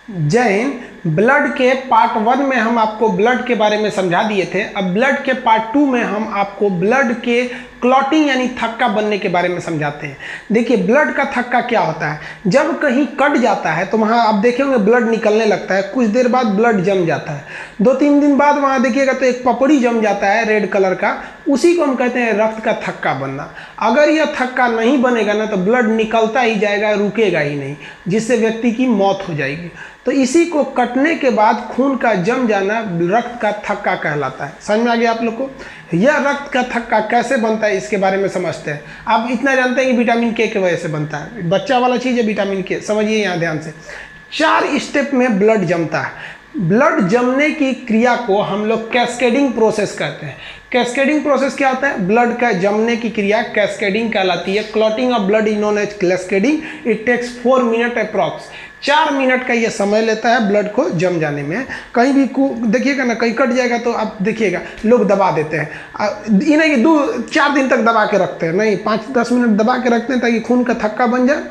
जय हिंद। ब्लड के पार्ट 1 में हम आपको ब्लड के बारे में समझा दिए थे। अब ब्लड के पार्ट 2 में हम आपको ब्लड के क्लॉटिंग यानी थक्का बनने के बारे में समझाते हैं। देखिए, ब्लड का थक्का क्या होता है। जब कहीं कट जाता है तो वहाँ आप देखेंगे ब्लड निकलने लगता है, कुछ देर बाद ब्लड जम जाता है, 2-3 दिन बाद वहाँ देखिएगा तो एक पपड़ी जम जाता है रेड कलर का, उसी को हम कहते हैं रक्त का थक्का बनना। अगर यह थक्का नहीं बनेगा ना तो ब्लड निकलता ही जाएगा, रुकेगा ही नहीं, जिससे व्यक्ति की मौत हो जाएगी। तो इसी को कटने के बाद खून का जम जाना रक्त का थक्का कहलाता है। समझ में आ गया आप लोग को। यह रक्त का थक्का कैसे बनता है इसके बारे में समझते हैं। आप इतना जानते हैं कि विटामिन के की वजह से बनता है, बच्चा वाला चीज़ है विटामिन के, समझिए यहाँ ध्यान से। 4 स्टेप में ब्लड जमता है। ब्लड जमने की क्रिया को हम लोग कैस्केडिंग प्रोसेस कहते हैं। कैस्केडिंग प्रोसेस क्या होता है? ब्लड का जमने की क्रिया कैस्केडिंग कहलाती है। Clotting of blood is known as cascading. It takes 4 minute approx. 4 minute का ये समय लेता है ब्लड को जम जाने में। कहीं भी देखिएगा ना, कहीं कट जाएगा तो आप देखिएगा लोग दबा देते हैं। ये नहीं कि 2-4 दिन तक दबा के रखते हैं, नहीं, 5-10 मिनट दबा के रखते हैं ताकि खून का थक्का बन जाए,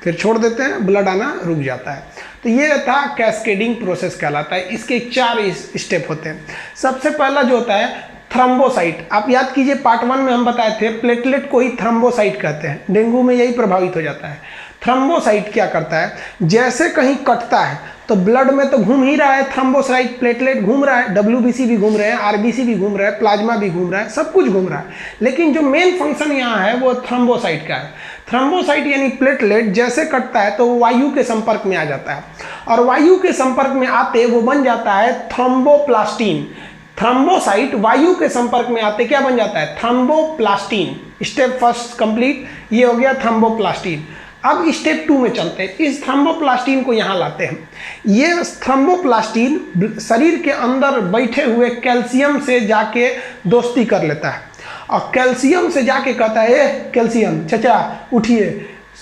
फिर छोड़ देते हैं, ब्लड आना रुक जाता है। तो ये था कैस्केडिंग प्रोसेस कहलाता है। इसके 4 स्टेप होते हैं। सबसे पहला जो होता है थ्रोम्बोसाइट। आप याद कीजिए, पार्ट 1 में हम बताए थे प्लेटलेट को ही थ्रोम्बोसाइट कहते हैं। डेंगू में यही प्रभावित हो जाता है। थ्रोम्बोसाइट क्या करता है? जैसे कहीं कटता है तो ब्लड में तो घूम ही रहा है थ्रोम्बोसाइट, प्लेटलेट घूम रहा है, डब्ल्यूबीसी भी घूम रहे हैं, आरबीसी भी घूम रहा है, प्लाज्मा भी घूम रहा है, सब कुछ घूम रहा है। लेकिन जो मेन फंक्शन यहाँ है वो थ्रोम्बोसाइट का है। थ्रोम्बोसाइट यानी प्लेटलेट जैसे कटता है तो वायु के संपर्क में आ जाता है, और वायु के संपर्क में आते वो बन जाता है थ्रोम्बोप्लास्टिन। थ्रोम्बोसाइट वायु के संपर्क में आते क्या बन जाता है? थ्रोम्बोप्लास्टिन। स्टेप फर्स्ट कंप्लीट, ये हो गया थ्रोम्बोप्लास्टिन। अब स्टेप 2 में चलते हैं। इस थ्रोम्बोप्लास्टिन को यहाँ लाते हैं। ये थ्रोम्बोप्लास्टिन शरीर के अंदर बैठे हुए कैल्शियम से जाके दोस्ती कर लेता है, और कैल्शियम से जाके कहता है, ए कैल्शियम चाचा उठिए,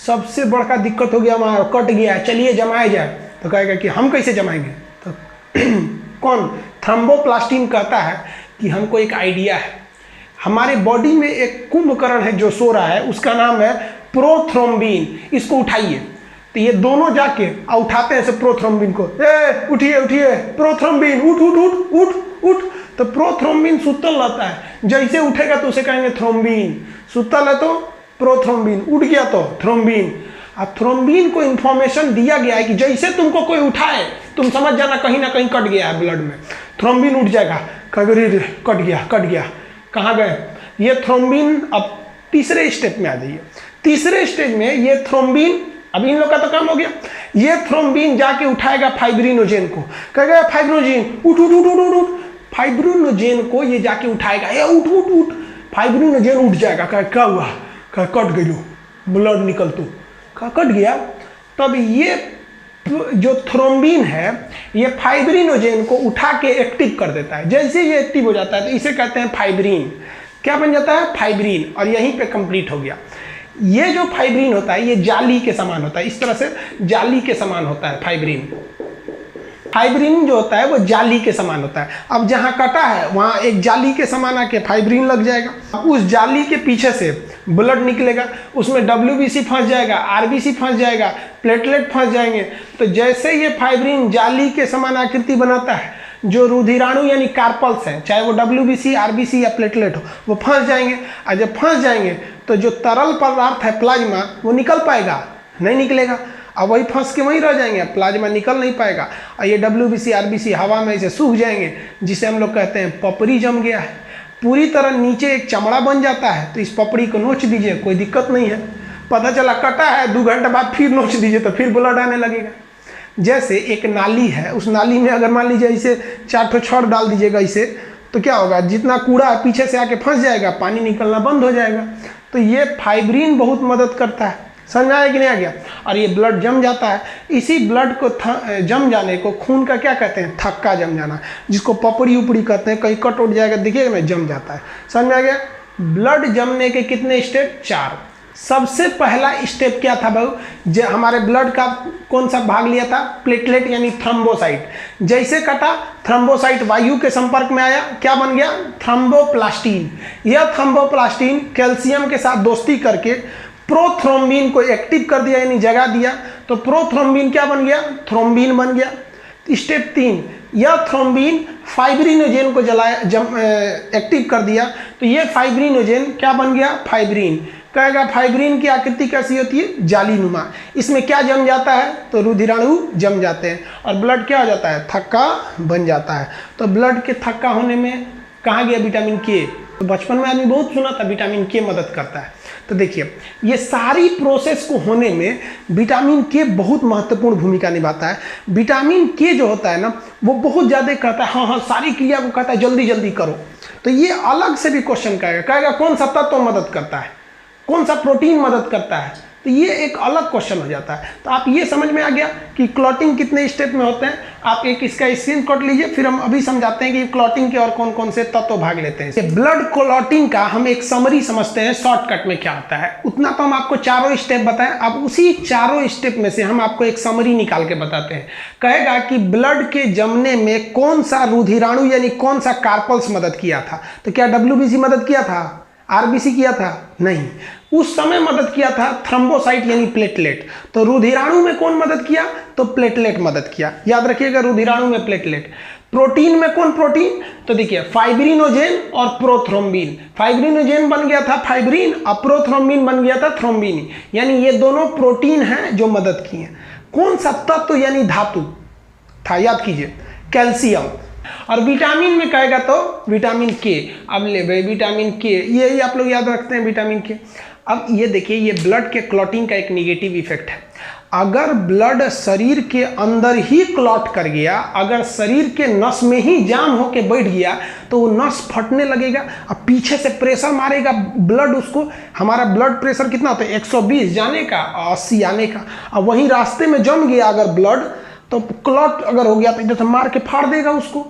सबसे बड़का दिक्कत हो गया, हमारा कट गया है, चलिए जमाया जाए। तो कहेगा कि हम कैसे जमाएंगे? तो कौन? थ्रोम्बोप्लास्टिन कहता है कि हमको एक आइडिया है। हमारे बॉडी में एक कुंभकर्ण है जो सो रहा है, उसका नाम है प्रोथ्रोम्बिन, इसको उठाइए। तो ये दोनों जाके उठाते हैं से प्रोथ्रोम्बिन को, ए उठिए उठिए प्रोथ्रोम्बिन, उठ उठ उठ उठ उठ। तो प्रोथ्रोम्बिन सुतल रहता है, जैसे उठेगा तो उसे कहेंगे थ्रोम्बिन। सुतल है तो प्रोथ्रोम्बिन, उठ गया तो थ्रोम्बिन। अब थ्रोम्बिन को इन्फॉर्मेशन दिया गया है कि जैसे तुमको कोई उठाए तुम समझ जाना कहीं ना कहीं कट गया है ब्लड में। थ्रोम्बिन उठ जाएगा, कहेगा कट गया कट गया, कहाँ गए ये थ्रोम्बिन। अब तीसरे स्टेप में आ जाइए। तीसरे स्टेज में ये थ्रोम्बिन, अब इन लोग का तो काम हो गया, ये थ्रोम्बिन जाके उठाएगा फाइब्रिनोजेन को, कहेगा फाइब्रिनोजेन उठ उठ उठ उठ उठ। फाइब्रिनोजेन को ये जाके उठाएगा, ये उठ उठ उठ। फाइब्रिनोजेन उठ जाएगा, कहे क्या हुआ? कहे कट गई, ब्लड निकल तो, कहा कट गया। तब ये जो थ्रोम्बिन है ये फाइब्रिनोजेन को उठा के एक्टिव कर देता है। जैसे ये एक्टिव हो जाता है तो इसे कहते हैं फाइब्रिन। क्या बन जाता है? फाइब्रिन। और यहीं पे कंप्लीट हो गया। ये जो फाइब्रिन होता है ये जाली के समान होता है, इस तरह से जाली के समान होता है फाइब्रिन। फाइब्रिन जो होता है वो जाली के समान होता है। अब जहाँ कटा है वहाँ एक जाली के समान आके फाइब्रिन लग जाएगा। अब उस जाली के पीछे से ब्लड निकलेगा, उसमें डब्ल्यूबीसी फंस जाएगा, आरबीसी फंस जाएगा, प्लेटलेट फंस जाएंगे। तो जैसे ये फाइब्रिन जाली के समान आकृति बनाता है, जो रुधिराणु यानी कार्पल्स हैं, चाहे वो डब्ल्यूबीसी, आरबीसी या प्लेटलेट हो, वो फंस जाएंगे। और जब फंस जाएंगे तो जो तरल पदार्थ है प्लाज्मा वो निकल पाएगा? नहीं निकलेगा। अब वही फंस के वहीं रह जाएंगे, प्लाज्मा निकल नहीं पाएगा, और ये डब्ल्यूबीसी, आरबीसी हवा में ऐसे सूख जाएंगे, जिसे हम लोग कहते हैं पपड़ी जम गया है। पूरी तरह नीचे एक चमड़ा बन जाता है। तो इस पपड़ी को नोच दीजिए, कोई दिक्कत नहीं है। पता चला कटा है, 2 घंटे बाद फिर नोच दीजिए तो फिर ब्लड आने लगेगा। जैसे एक नाली है, उस नाली में अगर मान लीजिए इसे 4 ठो छड़ डाल दीजिएगा इसे, तो क्या होगा? जितना कूड़ा पीछे से आके फंस जाएगा, पानी निकलना बंद हो जाएगा। तो ये फाइब्रिन बहुत मदद करता है। समझ आया कि नहीं आ गया? और ये ब्लड जम जाता है। इसी ब्लड को जम जाने को खून का क्या कहते हैं? थक्का जम जाना, जिसको पपड़ी उपड़ी कहते हैं। कहीं कट उठ जाएगा देखिएगा ना, जम जाता है। समझ में आ गया? ब्लड जमने के कितने स्टेप? 4। सबसे पहला स्टेप क्या था भाऊ? जो हमारे ब्लड का कौन सा भाग लिया था? प्लेटलेट यानी थ्रोम्बोसाइट। जैसे कटा थ्रोम्बोसाइट वायु के संपर्क में आया, क्या बन गया? थ्रोम्बोप्लास्टिन। यह थ्रोम्बोप्लास्टिन कैल्शियम के साथ दोस्ती करके प्रोथ्रोम्बिन को एक्टिव कर दिया यानी जगा दिया, तो प्रोथ्रोम्बिन क्या बन गया, थ्रोम्बिन बन गया। स्टेप 3, यह थ्रोम्बिन फाइब्रिनोजेन को एक्टिव कर दिया, तो ये फाइब्रिनोजेन क्या बन गया, फाइब्रिन। कहेगा फाइब्रिन की आकृति कैसी होती है, जालीनुमा। इसमें क्या जम जाता है, तो रुधिराणु जम जाते हैं और ब्लड क्या हो जाता है, थक्का बन जाता है। तो ब्लड के थक्का होने में कहाँ गया विटामिन के, तो बचपन में आदमी बहुत सुना था विटामिन के मदद करता है। तो देखिए ये सारी प्रोसेस को होने में विटामिन के बहुत महत्वपूर्ण भूमिका निभाता है। विटामिन के जो होता है ना वो बहुत ज़्यादा कहता है हाँ सारी क्रिया को कहता है जल्दी जल्दी करो। तो ये अलग से भी क्वेश्चन कहेगा कौन सा तत्व मदद करता है, कौन सा प्रोटीन मदद करता है, तो ये एक अलग क्वेश्चन हो जाता है। तो आप ये समझ में आ गया कि क्लॉटिंग कितने स्टेप में होते हैं। आप एक इसका स्क्रीनशॉट लीजिए, फिर हम अभी समझाते हैं कि क्लॉटिंग के और कौन कौन से तत्व भाग लेते हैं। ब्लड क्लॉटिंग का हम एक समरी समझते हैं शॉर्टकट में क्या होता है, उतना तो हम आपको चारों स्टेप बताएं। अब उसी चारों स्टेप में से हम आपको एक समरी निकाल के बताते हैं। कहेगा कि ब्लड के जमने में कौन सा रुधिराणु यानी कौन सा कार्पल्स मदद किया था, तो क्या WBC मदद किया था, RBC किया था, नहीं। उस समय मदद किया था थ्रोम्बोसाइट यानी प्लेटलेट। तो रुधिराणु में कौन मदद किया, तो प्लेटलेट मदद किया। याद रखिएगा रुधिराणु में प्लेटलेट। प्रोटीन में कौन प्रोटीन, तो देखिए फाइब्रिनोजेन और प्रोथ्रोम्बिन। फाइब्रिनोजेन बन गया था फाइब्रिन और प्रोथ्रोम्बिन बन गया था थ्रोम्बिन, यानी ये दोनों प्रोटीन हैं जो मदद किए। कौन सा तत्व यानी धातु था, याद कीजिए कैल्शियम। और विटामिन में कहेगा तो विटामिन के। अब ले भाई विटामिन के, ये आप लोग याद रखते हैं विटामिन के। अब ये देखिए ये ब्लड के क्लॉटिंग का एक निगेटिव इफेक्ट है। अगर ब्लड शरीर के अंदर ही क्लॉट कर गया, अगर शरीर के नस में ही जाम होके बैठ गया तो वो नस फटने लगेगा और पीछे से प्रेशर मारेगा ब्लड उसको। हमारा ब्लड प्रेशर कितना होता है, 120 जाने का और 80 आने का। और वहीं रास्ते में जम गया अगर ब्लड, तो क्लॉट अगर हो गया तो इधर से मार के फाड़ देगा उसको।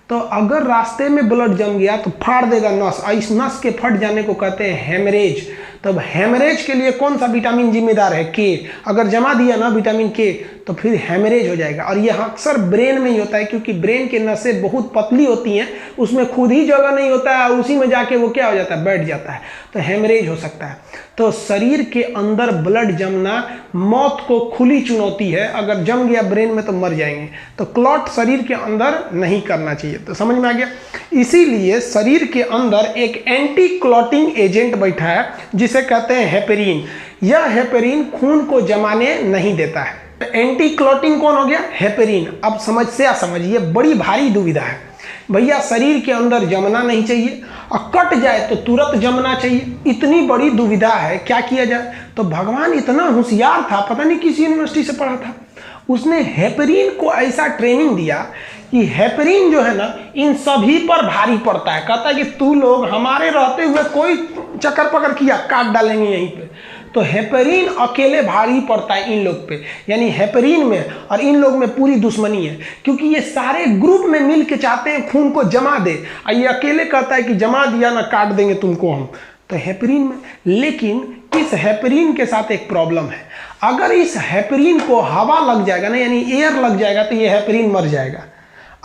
तो अगर रास्ते में ब्लड जम गया तो फाड़ देगा नस, और इस नस के फट जाने को कहते हैं हेमरेज। तब हेमरेज के लिए कौन सा विटामिन जिम्मेदार है, के। अगर जमा दिया ना विटामिन के तो फिर हेमरेज हो जाएगा। और यह अक्सर ब्रेन में ही होता है, क्योंकि ब्रेन के नसें बहुत पतली होती हैं, उसमें खुद ही जगह नहीं होता है, उसी में जाके वो क्या हो जाता है, बैठ जाता है, तो हेमरेज हो सकता है। तो शरीर के अंदर ब्लड जमना मौत को खुली चुनौती है। अगर जम गया ब्रेन में तो मर जाएंगे। तो क्लॉट शरीर के अंदर नहीं करना चाहिए। तो समझ में आ गया। इसीलिए शरीर के अंदर एक एंटी क्लॉटिंग एजेंट बैठा है जिसे कहते हैं हेपेरिन। यह हेपेरिन खून को जमाने नहीं देता है। एंटी क्लॉटिंग कौन हो गया, हेपेरिन। अब समझिए बड़ी भारी दुविधा है भैया, शरीर के अंदर जमना नहीं चाहिए और कट जाए तो तुरंत जमना चाहिए। इतनी बड़ी दुविधा है, क्या किया जाए। तो भगवान इतना होशियार था, पता नहीं किस यूनिवर्सिटी से पढ़ा था, उसने हेपेरिन को ऐसा ट्रेनिंग दिया कि हेपेरिन जो है ना इन सभी पर भारी पड़ता है। कहता है कि तू लोग हमारे रहते हुए कोई चक्कर पकड़ किया काट डालेंगे यहीं पे। तो हेपेरिन अकेले भारी पड़ता है इन लोग पे, यानी हेपेरिन में और इन लोग में पूरी दुश्मनी है, क्योंकि ये सारे ग्रुप में मिल के चाहते हैं खून को जमा दे, और ये अकेले कहता है कि जमा दिया ना काट देंगे तुमको हम। तो हेपेरिन में, लेकिन इस हेपेरिन के साथ एक प्रॉब्लम है। अगर इस हेपेरिन को हवा लग जाएगा ना, यानी एयर लग जाएगा, तो ये हेपेरिन मर जाएगा।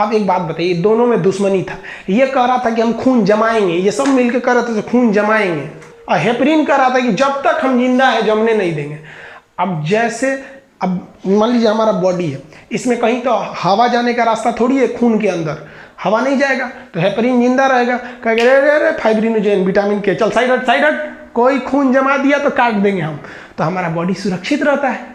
अब एक बात बताइए, दोनों में दुश्मनी था। ये कह रहा था कि हम खून जमाएंगे, ये सब मिलकर कह रहे थे खून जमाएंगे, और हेपेरिन कह रहा था कि जब तक हम जिंदा है जमने नहीं देंगे। अब जैसे अब मान लीजिए हमारा बॉडी है, इसमें कहीं तो हवा जाने का रास्ता थोड़ी है, खून के अंदर हवा नहीं जाएगा, तो हेपेरिन जिंदा रहेगा। कहेगा अरे फाइब्रिनोजेन विटामिन के, चल साइड हट, कोई खून जमा दिया तो काट देंगे हम। तो हमारा बॉडी सुरक्षित रहता है।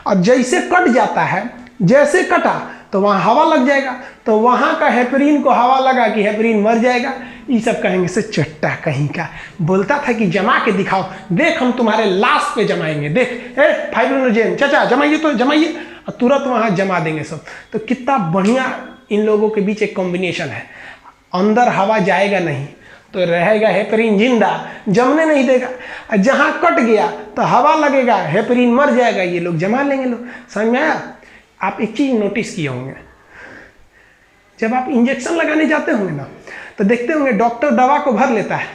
और जैसे कट जाता है, जैसे कटा तो वहाँ हवा लग जाएगा, तो वहाँ का हेपेरिन को हवा लगा कि हेपेरिन मर जाएगा। ये सब कहेंगे से चट्टा कहीं का, बोलता था कि जमा के दिखाओ, देख हम तुम्हारे लाश पे जमाएंगे, देख फाइब्रिनोजेन चाचा जमाइए तो जमाइए, और तुरंत वहाँ जमा देंगे सब। तो कितना बढ़िया इन लोगों के बीच एक कॉम्बिनेशन है। अंदर हवा जाएगा नहीं तो रहेगा हेपेरिन जिंदा, जमने नहीं देगा। जहाँ कट गया तो हवा लगेगा, हेपेरिन मर जाएगा, ये लोग जमा लेंगे। लोग समझ में आया। आप एक चीज़ नोटिस किए होंगे, जब आप इंजेक्शन लगाने जाते होंगे ना तो देखते होंगे डॉक्टर दवा को भर लेता है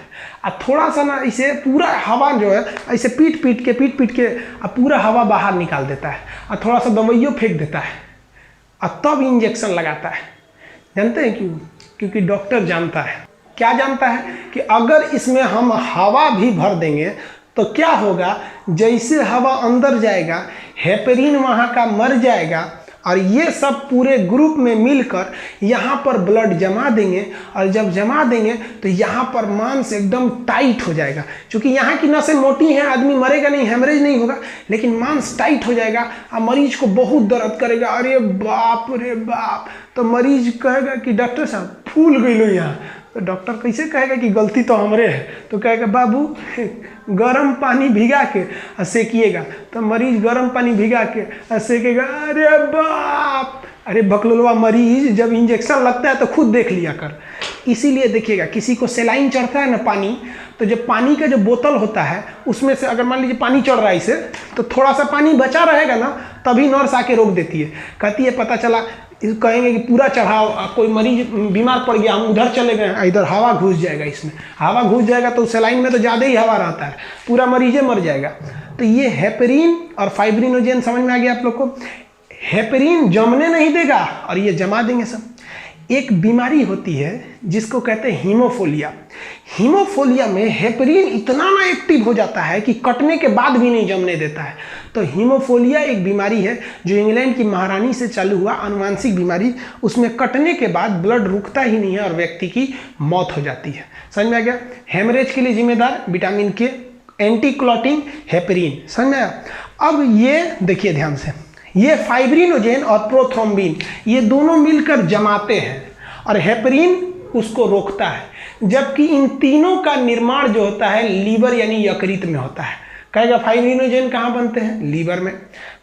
और थोड़ा सा ना इसे पूरा हवा जो है ऐसे पीट पीट के और पूरा हवा बाहर निकाल देता है, और थोड़ा सा दवाइयों फेंक देता है, और तब इंजेक्शन लगाता है। जानते हैं क्यों? क्योंकि डॉक्टर जानता है, क्या जानता है कि अगर इसमें हम हवा भी भर देंगे तो क्या होगा, जैसे हवा अंदर जाएगा हेपेरिन वहाँ का मर जाएगा और ये सब पूरे ग्रुप में मिलकर यहाँ पर ब्लड जमा देंगे, और जब जमा देंगे तो यहाँ पर मांस एकदम टाइट हो जाएगा। क्योंकि यहाँ की नसें मोटी हैं, आदमी मरेगा नहीं, हेमरेज नहीं होगा, लेकिन मांस टाइट हो जाएगा और मरीज को बहुत दर्द करेगा। अरे बाप रे बाप। तो मरीज कहेगा कि डॉक्टर साहब फूल गई लो यहाँ। तो डॉक्टर कैसे कहेगा कि गलती तो हमरे है, तो कहेगा बाबू गर्म पानी भिगा के सेकिएगा। तो मरीज गर्म पानी भिगा के सेकेगा। अरे बाप, अरे बकलोलवा मरीज जब इंजेक्शन लगता है तो खुद देख लिया कर। इसीलिए देखिएगा, किसी को सेलाइन चढ़ता है ना पानी, तो जब पानी का जो बोतल होता है उसमें से अगर मान लीजिए पानी चढ़ रहा है इसे, तो थोड़ा सा पानी बचा रहेगा ना, तभी नर्स आके रोक देती है, कहती है पता चला, कहेंगे कि पूरा चढ़ाओ, कोई मरीज बीमार पड़ गया, हम उधर चले गए, इधर हवा घुस जाएगा, इसमें हवा घुस जाएगा तो सेलाइन में तो ज़्यादा ही हवा रहता है, पूरा मरीज मर जाएगा। तो ये हेपेरिन और फाइब्रिनोजेन समझ में आ गया आप लोग को। हेपेरिन जमने नहीं देगा और ये जमा देंगे सब। एक बीमारी होती है जिसको कहते हैं हीमोफोलिया। हीमोफोलिया में हेपेरिन इतना ना एक्टिव हो जाता है कि कटने के बाद भी नहीं जमने देता है। तो हीमोफोलिया एक बीमारी है जो इंग्लैंड की महारानी से चालू हुआ, आनुवांशिक बीमारी। उसमें कटने के बाद ब्लड रुकता ही नहीं है और व्यक्ति की मौत हो जाती है। समझ में आ गया। हेमरेज के लिए जिम्मेदार विटामिन के, एंटी क्लॉटिंग हेपेरिन। समझ में आया। अब ये देखिए ध्यान से, ये फाइब्रिनोजेन और प्रोथ्रोम्बिन ये दोनों मिलकर जमाते हैं और हेपेरिन उसको रोकता है। जबकि इन तीनों का निर्माण जो होता है लीवर यानी यकृत में होता है। कहेगा फाइब्रिनोजेन कहाँ बनते हैं? लीवर में।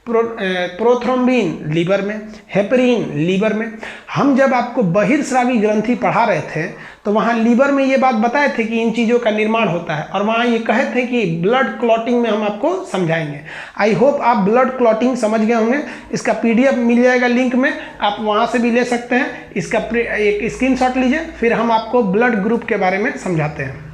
प्रोथ्रोम्बिन लीवर में, हेपेरिन लीवर में। हम जब आपको बहिर्स्रावी ग्रंथि पढ़ा रहे थे तो वहाँ लीवर में ये बात बताए थे कि इन चीज़ों का निर्माण होता है, और वहाँ ये कहे थे कि ब्लड क्लॉटिंग में हम आपको समझाएंगे। आई होप आप ब्लड क्लॉटिंग समझ गए होंगे। इसका PDF मिल जाएगा लिंक में, आप वहाँ से भी ले सकते हैं। इसका एक स्क्रीनशॉट लीजिए, फिर हम आपको ब्लड ग्रुप के बारे में समझाते हैं।